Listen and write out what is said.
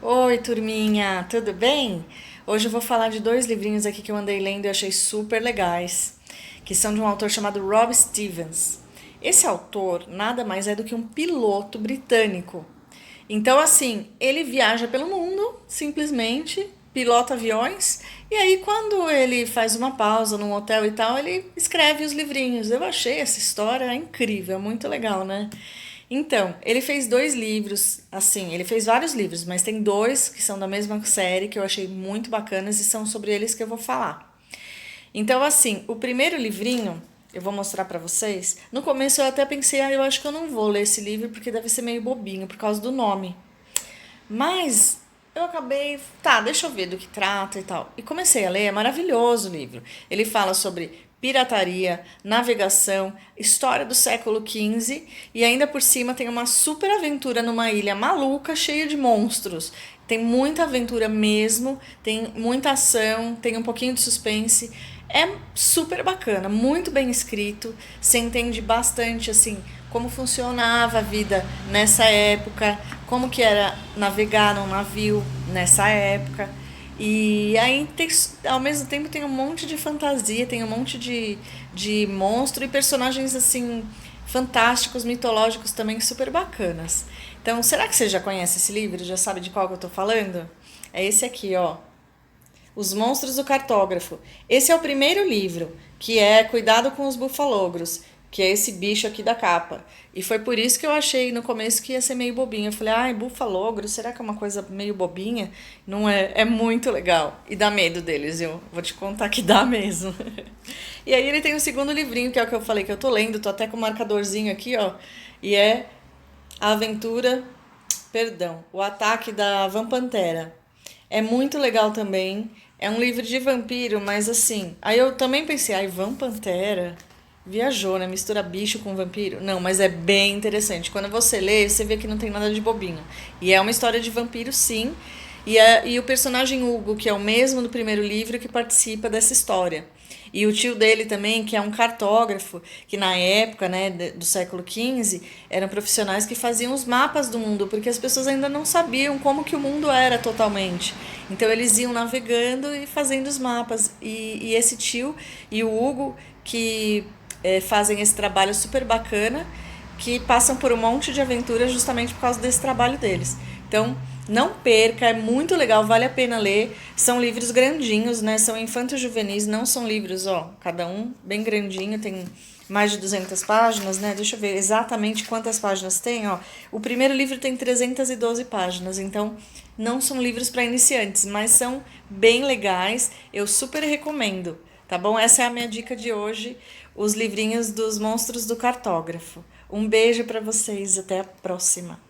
Oi, turminha, tudo bem? Hoje eu vou falar de dois livrinhos aqui que eu andei lendo e achei super legais, que são de um autor chamado Rob Stevens. Esse autor nada mais é do que um piloto britânico. Então, assim, ele viaja pelo mundo, simplesmente, pilota aviões, e aí quando ele faz uma pausa num hotel e tal, ele escreve os livrinhos. Eu achei essa história incrível, muito legal, né? Então, ele fez dois livros, assim, ele fez vários livros, mas tem dois que são da mesma série que eu achei muito bacanas e são sobre eles que eu vou falar. Então, assim, o primeiro livrinho, eu vou mostrar pra vocês. No começo eu até pensei, eu acho que eu não vou ler esse livro porque deve ser meio bobinho por causa do nome. Mas eu acabei, tá, deixa eu ver do que trata e tal. E comecei a ler, é maravilhoso o livro. Ele fala sobre pirataria, navegação, história do século XV e ainda por cima tem uma super aventura numa ilha maluca cheia de monstros. Tem muita aventura mesmo, tem muita ação, tem um pouquinho de suspense. É super bacana, muito bem escrito. Você entende bastante assim como funcionava a vida nessa época, como que era navegar num navio nessa época. E aí tem, ao mesmo tempo tem um monte de fantasia, tem um monte de monstro e personagens assim fantásticos, mitológicos também super bacanas. Então, será que você já conhece esse livro? Já sabe de qual que eu tô falando? É esse aqui, ó. Os Monstros do Cartógrafo. Esse é o primeiro livro, que é Cuidado com os Bufalogros, que é esse bicho aqui da capa. E foi por isso que eu achei no começo que ia ser meio bobinho. Eu falei, ai, bufalogro, será que é uma coisa meio bobinha? Não é, é muito legal. E dá medo deles, eu vou te contar que dá mesmo. E aí ele tem o segundo livrinho, que é o que eu falei que eu tô lendo, tô até com um marcadorzinho aqui, ó. E é A Aventura, perdão, O Ataque da Vampantera. É muito legal também. É um livro de vampiro, mas assim. Aí eu também pensei, ai, Vampantera. Viajou, né? Mistura bicho com vampiro. Não, mas é bem interessante. Quando você lê, você vê que não tem nada de bobinho. E é uma história de vampiro, sim. E o personagem Hugo, que é o mesmo do primeiro livro, que participa dessa história. E o tio dele também, que é um cartógrafo, que na época, né, do século XV, eram profissionais que faziam os mapas do mundo, porque as pessoas ainda não sabiam como que o mundo era totalmente. Então eles iam navegando e fazendo os mapas. E esse tio e o Hugo, que fazem esse trabalho super bacana, que passam por um monte de aventuras justamente por causa desse trabalho deles. Então, não perca, é muito legal, vale a pena ler. São livros grandinhos, né? São infantos juvenis, não são livros, ó, cada um bem grandinho, tem mais de 200 páginas, né? Deixa eu ver exatamente quantas páginas tem, ó. O primeiro livro tem 312 páginas, então não são livros para iniciantes, mas são bem legais. Eu super recomendo, tá bom? Essa é a minha dica de hoje, os livrinhos dos Monstros do Cartógrafo. Um beijo para vocês, até a próxima.